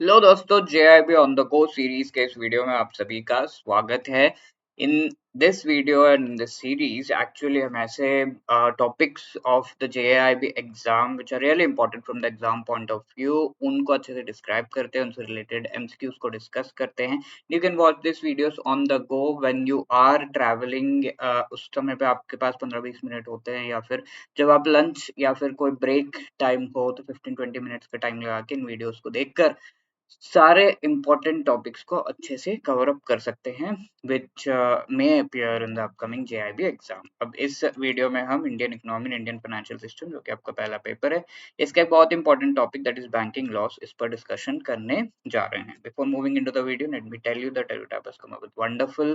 Hello दोस्तों, JAIIB on the go series के इस वीडियो में आप सभी का स्वागत है। In this video and in this series actually हम ऐसे topics of the JAIIB exam which are really important from the exam point of view उनको अच्छे से डिस्क्राइब करते हैं, उनसे रिलेटेड एमसीक्यूज को डिस्कस करते हैं। You can watch this videos on the go when you are travelling. उस समय पे आपके पास 15-20 मिनट होते हैं, या फिर जब आप लंच या फिर कोई ब्रेक टाइम हो तो 15-20 मिनट्स का टाइम लगा के इन वीडियोस को देखकर सारे इम्पोर्टेंट टॉपिक्स को अच्छे से कवर अप कर सकते हैं which may appear in the upcoming JAIIB exam. अब इस वीडियो में हम Indian economy Indian financial system, जो कि आपका पहला पेपर है, इसका एक बहुत important topic that is banking laws, इस पर डिस्कशन करने जा रहे हैं। Before moving into the video, let me tell you that Tap has come up with wonderful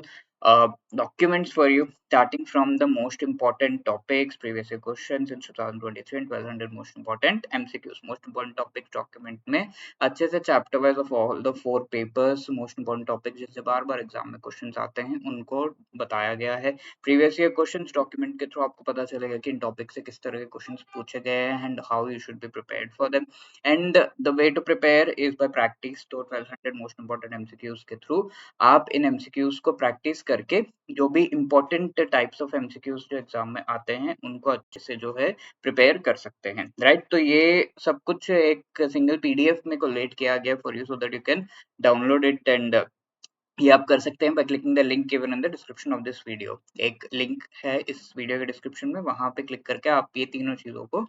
documents for you, starting from the most important topics, previous year questions in 2023 and 1200 most important MCQs, most important topics document में अच्छे से chapter wise of all the 4 papers, most important topic जिससे बार बार exam में questions आते हैं, उनको बताया गया है। प्रीवियस ईयर क्वेश्चंस डॉक्यूमेंट के थ्रू आपको पता चलेगा कि इन टॉपिक से किस तरह के क्वेश्चंस पूछे गए हैं and how you should be prepared for them. And the way to prepare is by practice. तो 1200 मोस्ट इंपोर्टेंट एमसीक्यूज के थ्रू आप इन एमसीक्यूज को प्रैक्टिस करके जो भी इंपॉर्टेंट टाइप्स ऑफ एमसीक्यूज जो एग्जाम में आते हैं उनको अच्छे से जो है प्रिपेयर कर सकते हैं, राइट। तो ये सब कुछ एक सिंगल पीडीएफ में कोलेट किया गया for you, so that you can download it. And ये आप कर सकते हैं by clicking the link given in the description of this video. एक लिंक है इस वीडियो के डिस्क्रिप्शन में, वहां पे क्लिक करके आप ये तीनों चीजों को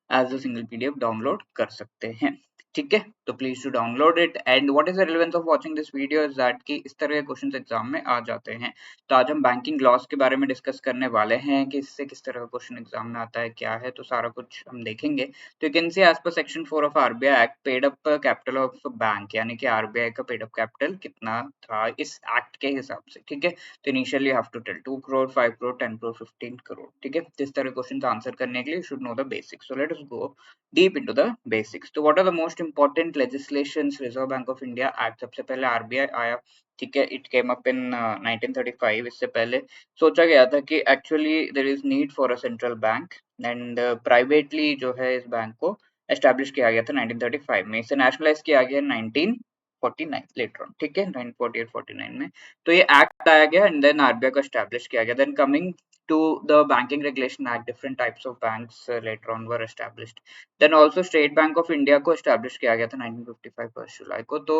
as a single PDF download कर सकते हैं, ठीक है। तो please to download it. And what is the relevance of watching this video is that कि इस तरह के क्वेश्चंस एग्जाम में आ जाते हैं। तो आज हम बैंकिंग लॉस के बारे में डिस्कस करने वाले हैं कि इससे किस तरह का क्वेश्चन एग्जाम में आता है, क्या है, तो सारा कुछ हम देखेंगे। तो you can see as per section 4 of RBI act, paid up capital of bank, यानी कि आरबीआई का पेड अप कैपिटल कितना था इस एक्ट के हिसाब से, ठीक है। तो initially have to tell 2 crore, 5 crore, 10 crore, 15 crore, ठीक है। तो इस तरह क्वेश्चन आंसर करने के लिए should know the basics. So let us go deep into the basics. तो what are the most important legislations? Reserve Bank of India Act, सबसे पहले आरबीआई आया, ठीक है। It came up in 1935। इससे पहले सोचा गया था कि actually there is need for a central bank, and privately जो है इस बैंक को एस्टैब्लिश किया गया था 1935 में। इसे नेशनलाइज किया गया 1949 लेटर ऑन, ठीक है, 1948-49 में। तो ये एक्ट आया गया एंड देन आरबीआई को एस्टैब्लिश किया गया। Then coming to the Banking Regulation Act, different types of banks later on were established. Then also State Bank of India को establish किया गया था 1955 1 जुलाई को। तो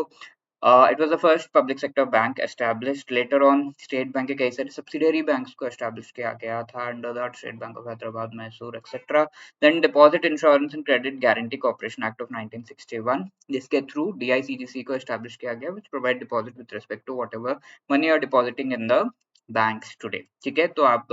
it was the first public sector bank established. Later on State Bank के कई सारे subsidiary banks को establish किया गया था, under that State Bank of Hyderabad, Mysore, etc. Then Deposit Insurance and Credit Guarantee Corporation Act of 1961, जिसके through DICGC को establish किया गया, which provide deposit with respect to whatever money you are depositing in the banks today, ठीक है। तो आप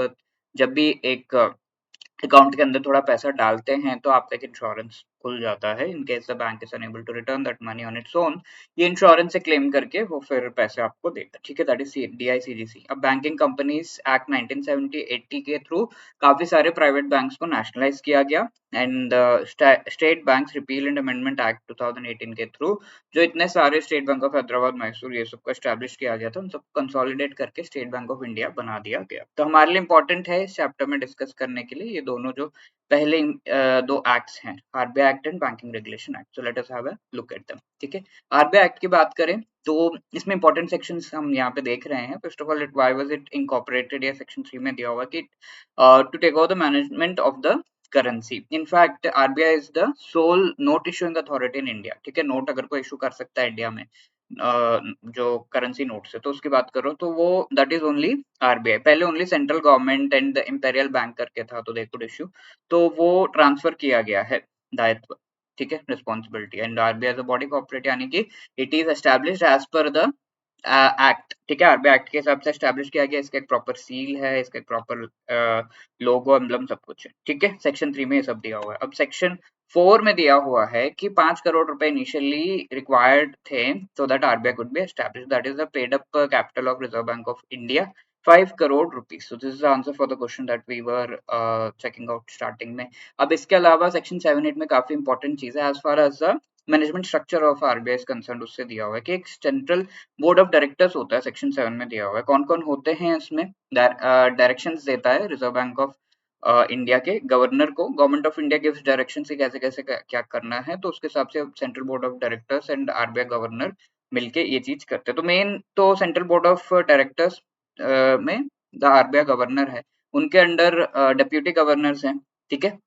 जब भी एक अकाउंट के अंदर थोड़ा पैसा डालते हैं तो आपका एक इंश्योरेंस खुल जाता है, in case the bank is enable to return that money on its own. ये इंश्योरेंस से क्लेम करके वो फिर पैसे आपको देता है, ठीक है। That is DICGC. अब बैंकिंग कंपनीज एक्ट 1970-80 के थ्रू काफी सारे प्राइवेट बैंक्स को नेशनलाइज किया गया, and state banks repeal and amendment act 2018 के थ्रू जो इतने सारे state bank of Hyderabad, Mysore, ये सब को एस्टैब्लिश किया गया था, उन सब कंसोलिडेट करके स्टेट बैंक ऑफ इंडिया बना दिया गया। तो हमारे लिए इंपॉर्टेंट है इस चैप्टर में डिस्कस करने के लिए ये दोनों जो पहले दो एक्ट्स हैं, RBI act and banking regulation act. So let us have a look at them, ठीक है। आरबीआई एक्ट की बात करें तो इसमें इंपॉर्टेंट सेक्शंस हम यहाँ पे देख रहे हैं। First of all, it why was it incorporated, या सेक्शन 3 में दिया हुआ कि to take over the management of the currency. In fact RBI is the sole note issuing authority in India, ठीक है। नोट अगर कोई इशू कर सकता है इंडिया में जो करेंसी नोट्स है, तो उसकी बात करो तो वो दैट इज ओनली आरबीआई। पहले only central government and the imperial bank करके था, तो दे कुड इशू, तो वो ट्रांसफर किया गया है दायित्व, ठीक है, responsibility. And RBI as a body corporate, यानी कि it is established as per the act, ठीक है। आरबीआई एक्ट के हिसाब से एस्टैब्लिश किया गया। इसका एक प्रॉपर सील है, इसका एक प्रॉपर लोगो, एम्बलम, सब कुछ है, ठीक है। सेक्शन 3 में ये सब दिया हुआ है। अब सेक्शन 4 में दिया हुआ है कि 5 करोड़ रुपए इनिशियली रिक्वायर्ड थे so that RBI could be established. That is the paid up capital of Reserve Bank of India, 5 crore rupees. So this is the answer for the question that we were checking out starting में। अब इसके अलावा section 7-8 में काफी important चीज है as far as the management structure of RBI is concern. उससे दिया हुआ है कि एक सेंट्रल बोर्ड ऑफ डायरेक्टर्स होता है, सेक्शन 7 में दिया हुआ है कौन कौन होते हैं इसमें। डायरेक्शंस देता है रिजर्व बैंक ऑफ इंडिया के गवर्नर को government of India gives direction से कैसे कैसे क्या करना है, तो उसके हिसाब से central board of directors and RBI governor मिलके ये चीज करते हैं। तो मेन तो सेंट्रल बोर्ड ऑफ डायरेक्टर्स में द आरबीआई गवर्नर है, उनके अंडर डिप्यूटी गवर्नर्स हैं, ठीक है,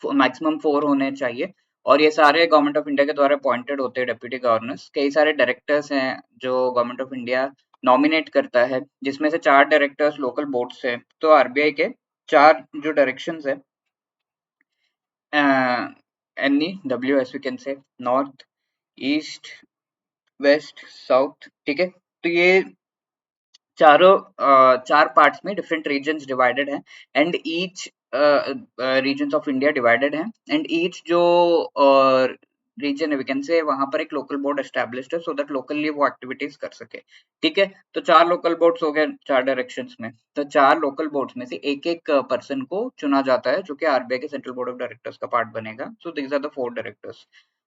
मैक्सिमम 4 होने चाहिए, और ये सारे गवर्नमेंट ऑफ इंडिया के द्वारा अपॉइंटेड होते हैं डिप्यूटी गवर्नर्स। कई सारे डायरेक्टर्स हैं जो गवर्नमेंट ऑफ इंडिया नॉमिनेट करता है, जिसमें से 4 डायरेक्टर्स लोकल बोर्ड से। तो आरबीआई के 4 जो डायरेक्शंस है, N E W S we can say, north, east, west, south, ठीक है। तो ये चारों 4 पार्ट्स में डिफरेंट रीजन्स डिवाइडेड हैं, and each regions of India divided हैं, एंड ईच जो रीजन है वी कैन से, वहां पर एक लोकल बोर्ड एस्टैब्लिश्ड है, सो दैट लोकली वो एक्टिविटीज कर सके, ठीक है। तो 4 लोकल बोर्ड्स हो गए 4 डायरेक्शंस में। तो 4 लोकल बोर्ड्स में से एक एक पर्सन को चुना जाता है जो कि आरबीआई के सेंट्रल बोर्ड ऑफ डायरेक्टर्स का पार्ट बनेगा। So these are the 4 directors,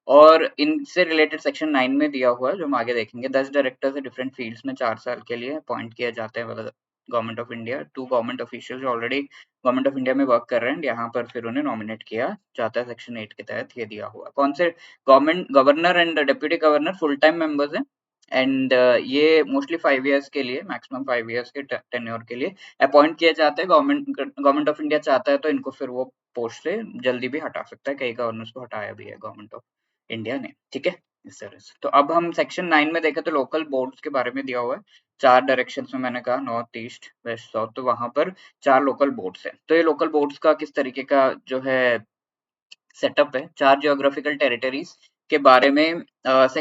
और इनसे रिलेटेड सेक्शन 9 में दिया हुआ है जो हम आगे देखेंगे। 10 डायरेक्टर्स है डिफरेंट फील्ड्स में 4 साल के लिए अपॉइंट किए जाते हैं government of India. 2 government official जो ऑलरेडी गवर्नमेंट ऑफ इंडिया में वर्क कर रहे हैं, यहाँ पर फिर उन्हें नॉमिनेट किया जाता है सेक्शन 8 के तहत, ये दिया हुआ। कौन से government governor and deputy governor full time members हैं, एंड ये मोस्टली 5 इयर्स के लिए, मैक्सिमम 5 इयर्स के टेन्योर के लिए अपॉइंट किए जाते हैं। गवर्नमेंट ऑफ इंडिया चाहता है तो इनको फिर वो पोस्ट से जल्दी भी हटा सकता है, कई गवर्नर्स को हटाया भी है गवर्नमेंट ऑफ इंडिया ने, ठीक है, इस तरह से। तो अब हम सेक्शन 9 में देखें तो लोकल बोर्ड्स के बारे में दिया हुआ है। 4 डायरेक्शंस में मैंने कहा, नॉर्थ, ईस्ट, वेस्ट, साउथ, तो वहां पर 4 लोकल बोर्ड्स हैं। तो ये लोकल बोर्ड्स का किस तरीके का जो है सेटअप है, 4 जियोग्राफिकल टेरिटरीज के बारे में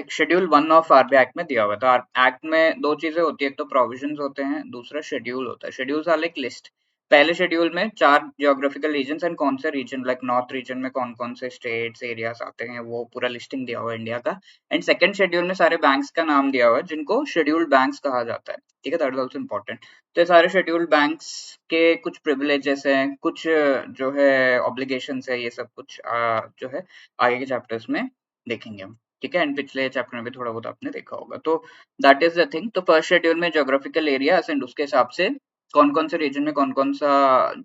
शेड्यूल 1 ऑफ आरबीआई एक्ट में दिया हुआ है। तो एक्ट में 2 चीजें होती है, एक तो प्रोविजंस होते हैं, दूसरा शेड्यूल होता है। Schedules are like list. पहले शेड्यूल में 4 जियोग्राफिकल रीजन्स एंड कौन से रीजन, लाइक नॉर्थ रीजन में कौन कौन से स्टेट्स एरियाज आते हैं, वो पूरा लिस्टिंग दिया हुआ है इंडिया का। एंड सेकंड शेड्यूल में सारे बैंक्स का नाम दिया हुआ है जिनको शेड्यूल्ड बैंक्स कहा जाता है, ठीक है, दैट इज ऑल्सो इम्पोर्टेंट। तो ये सारे शेड्यूल्ड बैंक्स के कुछ प्रिविलेजेस हैं, कुछ जो है ऑब्लिगेशंस है, ये सब कुछ जो है आगे के चैप्टर्स में देखेंगे हम, ठीक है, एंड पिछले चैप्टर में भी थोड़ा बहुत आपने देखा होगा। तो दैट इज द थिंग। तो फर्स्ट शेड्यूल में ज्योग्राफिकल एरिया एंड उसके हिसाब से कौन कौन से रीजन में कौन कौन सा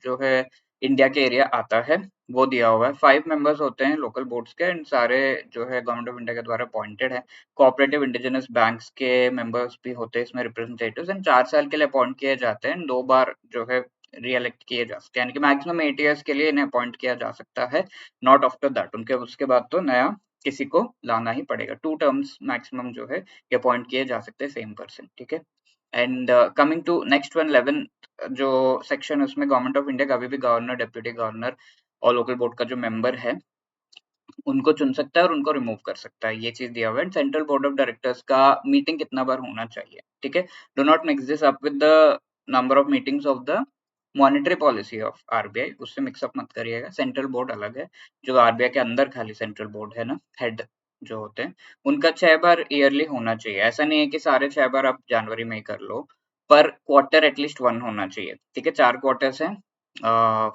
जो है इंडिया के एरिया आता है, वो दिया हुआ है। 5 मेंबर्स होते हैं लोकल बोर्ड्स के, एंड सारे जो है गवर्नमेंट ऑफ इंडिया के द्वारा अपॉइंटेड है। कोऑपरेटिव इंडिजिनस बैंक्स के मेंबर्स भी होते हैं इसमें, रिप्रेजेंटेटिव्स, एंड 4 साल के लिए अपॉइंट किए जाते हैं, 2 बार जो है री-इलेक्ट किए जा सकते हैं, यानी कि मैक्सिमम 8 इयर्स के लिए इन्हें अपॉइंट किया जा सकता है, नॉट आफ्टर दैट। उनके उसके बाद तो नया किसी को लाना ही पड़ेगा। 2 टर्म्स मैक्सिमम जो है ये अपॉइंट किए जा सकते हैं सेम पर्सन, ठीक है। And coming to next one, 11 जो सेक्शन है उसमें गवर्नमेंट ऑफ इंडिया कभी भी गवर्नर, डिप्यूटी गवर्नर और लोकल बोर्ड का जो मेंबर है उनको चुन सकता है और उनको रिमूव कर सकता है, ये चीज दिया हुआ है। सेंट्रल बोर्ड ऑफ डायरेक्टर्स का मीटिंग कितना बार होना चाहिए, ठीक है, do not mix this up with the number of meetings of the monetary policy of RBI, उससे मिक्सअप मत करिएगा। सेंट्रल बोर्ड अलग है, जो आरबीआई के अंदर खाली सेंट्रल बोर्ड है ना, हेड जो होते हैं उनका 6 बार ईयरली होना चाहिए। ऐसा नहीं है कि सारे 6 बार आप जनवरी में ही कर लो, पर क्वार्टर एटलीस्ट 1 होना चाहिए, ठीक है। 4 क्वार्टर्स हैं,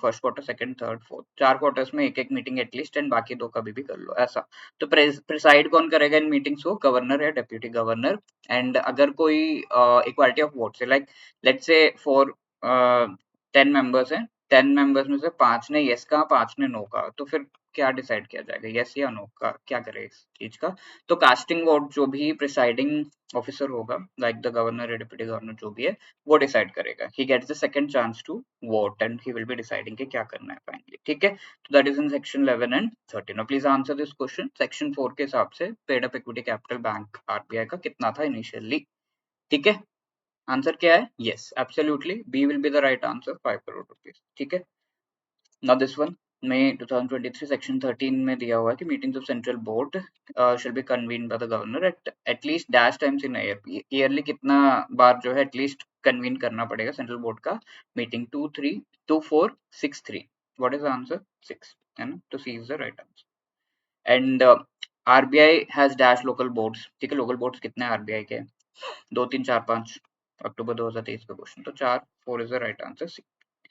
first quarter, second, third, fourth, 4 quarters में एक एक मीटिंग एटलीस्ट, एंड बाकी 2 कभी भी कर लो, ऐसा। तो प्रिसाइड कौन करेगा इन मीटिंग्स को, गवर्नर या डेप्यूटी गवर्नर। एंड अगर कोई इक्वालिटी ऑफ वोट्स है, like let's say for 10 members हैं, 10 मेंबर्स में से 5 ने यस कहा, 5 ने नो कहा, तो फिर क्या डिसाइड किया जाएगा, यस या नो का क्या करे इस चीज का। तो कास्टिंग वोट जो भी प्रिसाइडिंग ऑफिसर होगा, लाइक द गवर्नर या डिप्यूटी गवर्नर जो भी है, वो डिसाइड करेगा। He gets the second chance to vote and he will be deciding कि क्या करना है फाइनली, ठीक है। तो that is in section 11 and 13। Now please answer this question. Section 4 के हिसाब से paid up equity capital bank RBI का कितना था इनिशियली, ठीक है। आंसर क्या है, yes, absolutely B will be the right answer, 5 crore rupees, ठीक है। Now this one, May 2023 section 13 में दिया हुआ है कि meetings of central board shall be convened by the governor at least dash times in year. Yearly कितना बार जो है एटलीस्ट कन्वीन करना पड़ेगा सेंट्रल बोर्ड का meeting, 2 3 2 4 6 3। What is the answer, 6, है ना। तो सी is the right answer. And RBI has dash local boards, ठीक है। लोकल बोर्ड्स कितने हैं आरबीआई के, 2 3 4 5, अक्टूबर 2023 का क्वेश्चन, तो 4, 4 इज द राइट आंसर,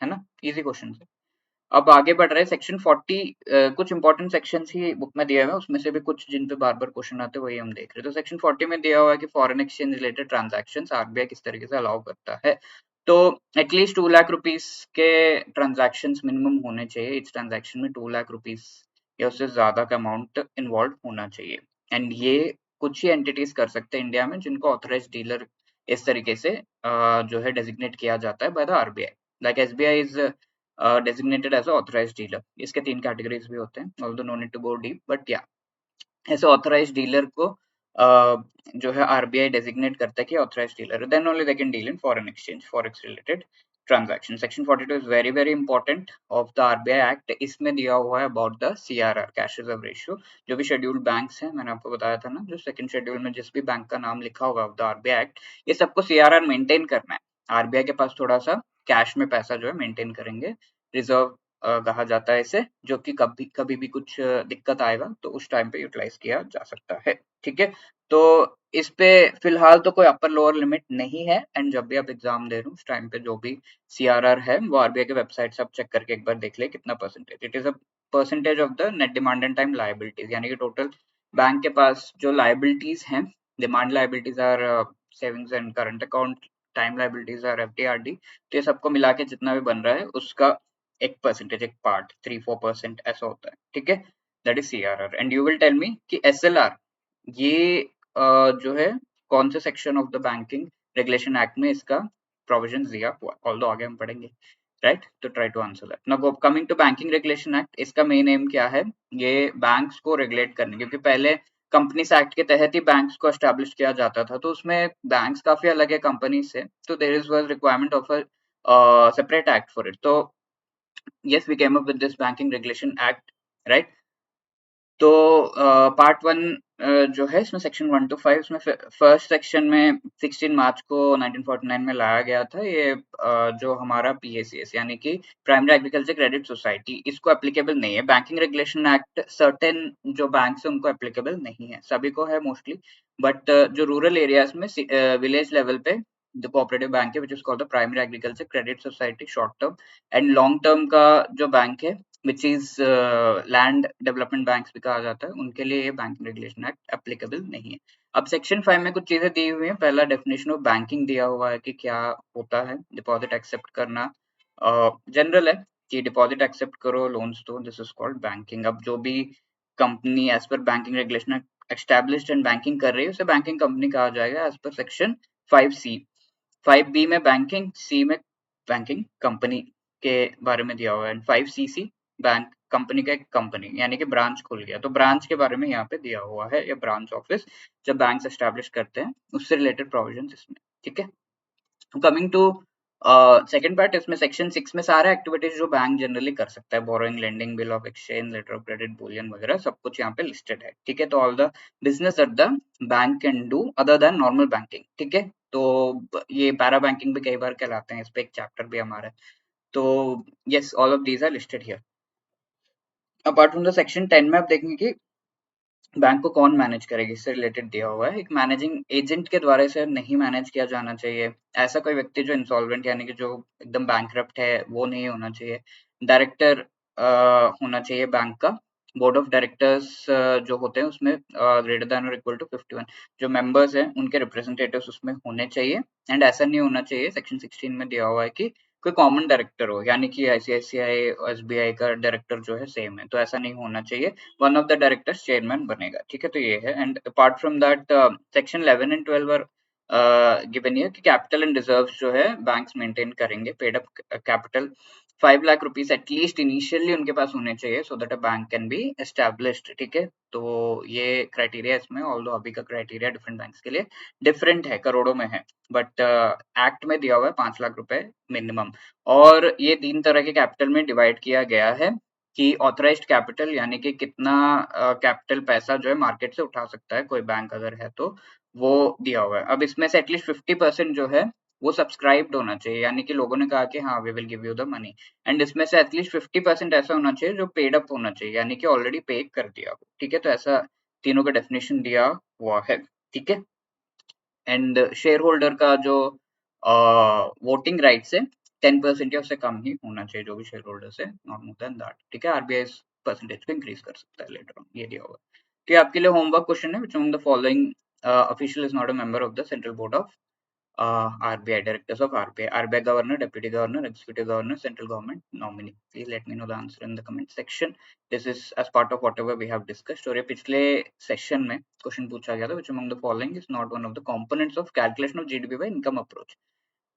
है ना, इजी क्वेश्चन है। अब आगे बढ़ रहे हैं सेक्शन 40। कुछ इंपॉर्टेंट सेक्शंस ही बुक में दिए हुए हैं, उसमें से भी कुछ जिन पे बार बार क्वेश्चन आते हैं वही हम देख रहे हैं। तो सेक्शन 40 में दिया हुआ है कि foreign exchange related transactions RBI किस तरीके से अलाउ करता है। तो एटलीस्ट 2 लाख रुपीस के ट्रांजैक्शन मिनिमम होने चाहिए। इस ट्रांजैक्शन में 2 लाख रुपीस या उससे ज्यादा का अमाउंट इन्वॉल्व होना चाहिए। एंड ये कुछ ही एंटिटीज कर सकते हैं इंडिया में जिनको ऑथराइज डीलर इस तरीके से जो है डेजिग्नेट किया जाता है by the RBI. Like SBI is designated as an authorized dealer। इसके 3 कैटेगरीज भी होते हैं, although no need to go deep, but yeah, ऐसे ऑथराइज्ड डीलर को जो है आरबीआई डेजिग्नेट करता है कि authorised dealer, then only they can deal in foreign exchange forex related transaction. Section 42 is very very important of the RBI act. इसमें दिया हुआ है about the CRR, cash reserve ratio. जो भी शेड्यूल्ड बैंक्स हैं, मैंने आपको बताया था ना, जो सेकंड शेड्यूल में जिस भी बैंक का नाम लिखा होगा ऑफ द आरबीआई एक्ट, ये सबको सीआरआर मेंटेन करना है। आरबीआई के पास थोड़ा सा कैश में पैसा जो है मेंटेन करेंगे, रिजर्व कहा जाता है इसे, जो कि कभी कभी भी कुछ दिक्कत आएगा तो उस टाइम पे यूटिलाइज किया जा सकता है। ठीक है, तो इस पे फिलहाल तो कोई अपर लोअर लिमिट नहीं है। एंड जब भी आप एग्जाम दे रहे हो उस टाइम पे जो भी सीआरआर है वो आरबीआई के वेबसाइट से आप चेक करके एक बार देख ले कितना percentage. It is a percentage of the net demand and time liabilities, यानी कि टोटल बैंक के पास जो लायबिलिटीज हैं, demand liabilities are savings and current account, time liabilities are FD RD, तो ये सबको मिला के जितना भी बन रहा है उसका एक परसेंटेज, एक पार्ट 3-4% ऐसा होता है। ठीक है, that is CRR. And you will tell me कि एसएलआर ये जो है कौन से section of the banking regulation act में इसका प्रोविजन दिया हुआ, ऑल्दो आगे हम पढ़ेंगे, राइट? तो try to answer that. Now coming to banking regulation act, इसका मेन एम क्या है? ये बैंक्स को रेगुलेट करने, क्योंकि पहले कंपनीज एक्ट के तहत ही बैंक्स को एस्टेब्लिश किया जाता था, तो उसमें बैंक्स काफी अलग है कंपनी से, तो there is was requirement of a separate act for it. तो yes, we came up with this banking regulation act, right? तो पार्ट वन जो है इसमें सेक्शन 1 to 5, इसमें फर्स्ट सेक्शन में 16 मार्च को 1949 में लाया गया था। ये जो हमारा पीएसीएस यानी कि प्राइमरी एग्रीकल्चर क्रेडिट सोसाइटी, इसको एप्लीकेबल नहीं है। बैंकिंग रेगुलेशन एक्ट सर्टेन जो बैंक है उनको एप्लीकेबल नहीं है, सभी को है मोस्टली, बट जो रूरल एरियाज में विलेज लेवल पे जो कोऑपरेटिव बैंक है which is called the primary agriculture credit society, short term and long term का जो बैंक है which is land development banks भी कहा जाता है, उनके लिए ये बैंकिंग रेगुलेशन एक्ट एप्लीकेबल नहीं है। अब सेक्शन 5 में कुछ चीजें दी हुई हैं। पहला डेफिनेशन ऑफ बैंकिंग दिया हुआ है कि क्या होता है डिपॉजिट एक्सेप्ट करना, जनरल है कि डिपॉजिट एक्सेप्ट करो, लोन्स दो, दिस इज कॉल्ड बैंकिंग। अब जो भी company as per banking regulation established and banking कर रही है उसे बैंकिंग कंपनी कहा जाएगा as per section 5C। 5B में बैंकिंग, सी में बैंकिंग कंपनी के बारे में दिया हुआ है, एंड 5CC बैंक कंपनी का एक कंपनी यानी कि ब्रांच खुल गया, तो ब्रांच के बारे में यहाँ पे दिया हुआ है, या ब्रांच ऑफिस जब बैंक एस्टैब्लिश करते हैं उससे रिलेटेड प्रोविजन इसमें। ठीक है, कमिंग टू सेकंड पार्ट, इसमें सेक्शन 6 में सारे एक्टिविटीज जो बैंक जनरली कर सकता है, borrowing, lending, bill of exchange, letter of credit, bullion वगैरह सब कुछ यहाँ पे लिस्टेड है। ठीक है, तो all the business that the bank can do other than normal banking. ठीक है, तो ये पैरा बैंकिंग भी कई बार कहलाते हैं, इस पे एक चैप्टर भी हमारा है। तो yes, all of these are listed here. Apart from the section 10 में आप देखेंगे कि बैंक को कौन मैनेज करेगी, इससे रिलेटेड दिया हुआ है। एक मैनेजिंग एजेंट के द्वारा इसे नहीं मैनेज किया जाना चाहिए। ऐसा कोई व्यक्ति जो इंसॉल्वेंट यानी कि जो एकदम बैंकरप्ट है वो नहीं होना चाहिए। डायरेक्टर होना चाहिए बैंक का। बोर्ड ऑफ डायरेक्टर्स जो होते हैं उसमें ग्रेटर देन और इक्वल टू 51 जो मेंबर्स हैं उनके रिप्रेजेंटेटिव्स उसमें होने चाहिए। एंड ऐसा नहीं होना चाहिए, सेक्शन 16 में दिया हुआ है कि कोई कॉमन डायरेक्टर हो, यानी कि आईसीआईसीआई एसबीआई का डायरेक्टर जो है सेम है, तो ऐसा नहीं होना चाहिए। One of the directors chairman बनेगा। ठीक है, तो ये है। And apart from that section 11 and 12 are given here कि कैपिटल एंड रिजर्व्स जो है बैंक्स मेंटेन करेंगे। Paid up capital 5 lakh rupees at least initially उनके पास होने चाहिए so that a bank can be established. ठीक है, तो ये क्राइटेरिया इसमें, ऑल्दो अभी का क्राइटेरिया डिफरेंट बैंक्स के लिए डिफरेंट है, करोड़ों में है, बट एक्ट में दिया हुआ है 5 लाख रुपए मिनिमम। और ये 3 तरह के कैपिटल में डिवाइड किया गया है कि ऑथराइज्ड कैपिटल यानी कि कितना कैपिटल पैसा जो है मार्केट से उठा सकता है कोई बैंक अगर है तो, वो दिया हुआ है। अब इसमें से एटलीस्ट 50% जो है वो सब्सक्राइब्ड होना चाहिए, यानी कि लोगों ने कहा कि हाँ we will give you the money. And इसमें से एटलीस्ट 50% ऐसा होना चाहिए जो पेड अप होना चाहिए, यानी कि ऑलरेडी पे कर दिया हो। ठीक है, तो ऐसा तीनों का डेफिनेशन दिया हुआ है। ठीक है, एंड शेयर होल्डर का जो वोटिंग राइट्स है 10% या उससे कम ही होना चाहिए, जो भी शेयर होल्डर है, नॉट मोर देन दैट। ठीक है, आरबीआई इस परसेंटेज को इंक्रीज कर सकता है लेटर ऑन, ये दिया हुआ है। तो ये आपके लिए होमवर्क क्वेश्चन है, which among the following official is not a member of the central board of RBI, directors of RBI, RBI governor, deputy governor, executive governor, central government nominee. Please let me know the answer in the comment section. This is as part of whatever we have discussed. और ये पिछले session में question पूछा गया था, which among the following is not one of the components of calculation of GDP by income approach.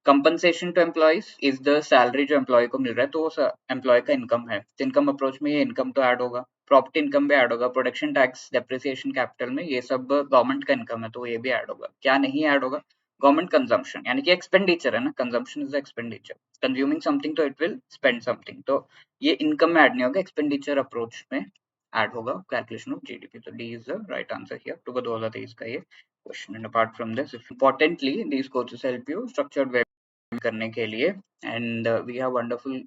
Compensation to employees is the salary जो employee को मिल रहा है, तो वो एम्प्लॉय का इनकम है, तो इनकम अप्रोच में ये इनकम तो ऐड होगा, प्रॉपर्टी इनकम भी ऐड होगा, प्रोडक्शन टैक्स, डेप्रिसिएशन कैपिटल में ये सब गवर्नमेंट का इनकम है, तो ये भी ऐड होगा। क्या नहीं ऐड होगा? गवर्नमेंट कंजम्पशन, यानी कि एक्सपेंडिचर है ना, consumption is expenditure, consuming something तो इट विल स्पेंड समथिंग, तो ये इनकम में ऐड नहीं होगा, एक्सपेंडिचर अप्रोच में ऐड होगा कैलकुलेशन ऑफ जीडीपी। तो D is the right answer here, October 2023 का ये question. And apart from this, importantly these courses help you structured करने के लिए, and we have wonderful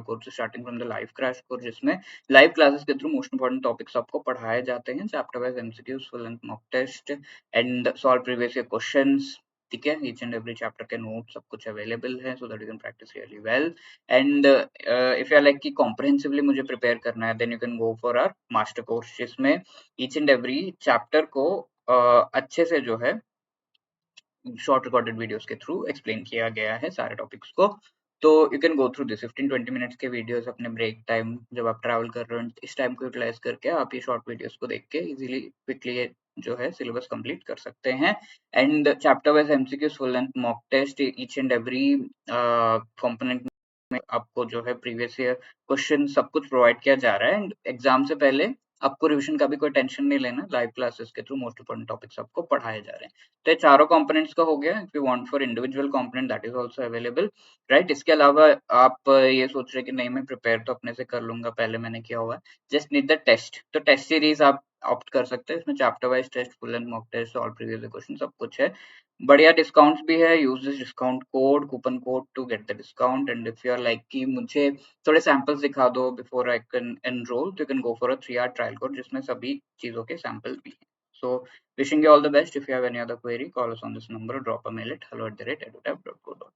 courses starting from the live crash course, जिसमें live classes के through most important topics आपको पढ़ाए जाते हैं, chapter wise MCQs, full length mock test and solve previous year questions, ठीक है, ईच एंड एवरी चैप्टर के note सब कुछ अवेलेबल है, so that you can practice really well. And if you like कि कॉम्प्रिहेंसिवली मुझे प्रिपेयर करना है, then you can go for our master course, जिसमें ईच एंड एवरी चैप्टर को अच्छे से जो है शॉर्ट रिकॉर्डेड वीडियोस के थ्रू एक्सप्लेन किया गया है सारे टॉपिक्स को। तो you can go through this 15-20 minutes के वीडियोस अपने ब्रेक टाइम, जब आप ट्रैवल कर रहे हो, इस टाइम को यूटिलाइज करके आप ये शॉर्ट वीडियोस को देख के इजीली क्विकली जो है सिलेबस कंप्लीट कर सकते हैं। And chapter wise MCQs, full length mock test, each and every component में आपको जो है प्रीवियस ईयर क्वेश्चन सब कुछ प्रोवाइड किया जा रहा है। एंड एग्जाम से पहले आपको रिविजन का भी कोई टेंशन नहीं लेना, लाइव क्लासेस के थ्रू मोस्ट इंपोर्टेंट टॉपिक्स आपको पढ़ाए जा रहे हैं। तो ये चारों कंपोनेंट्स का हो गया। If you want for individual component, that is also available, right. इसके अलावा आप ये सोच रहे कि नहीं मैं प्रिपेयर तो अपने से कर लूंगा, पहले मैंने किया हुआ है, जस्ट नीड द टेस्ट, तो टेस्ट सीरीज आप ऑप्ट कर सकते हैं, इसमें chapter wise test, full and mock test, all previous question सब कुछ है। बढ़िया डिस्काउंट्स भी है, use this discount code, coupon code to get the discount. And if you are like कि मुझे थोड़े सैंपल्स दिखा दो बिफोर आई कैन एनरोल, तो you can go for a 3 hour trial code, जिसमें सभी चीजों के सैंपल भी हैं। So wishing you all the best. If you have any other query, call us on this number or drop a mail at hello@edutech.co.in.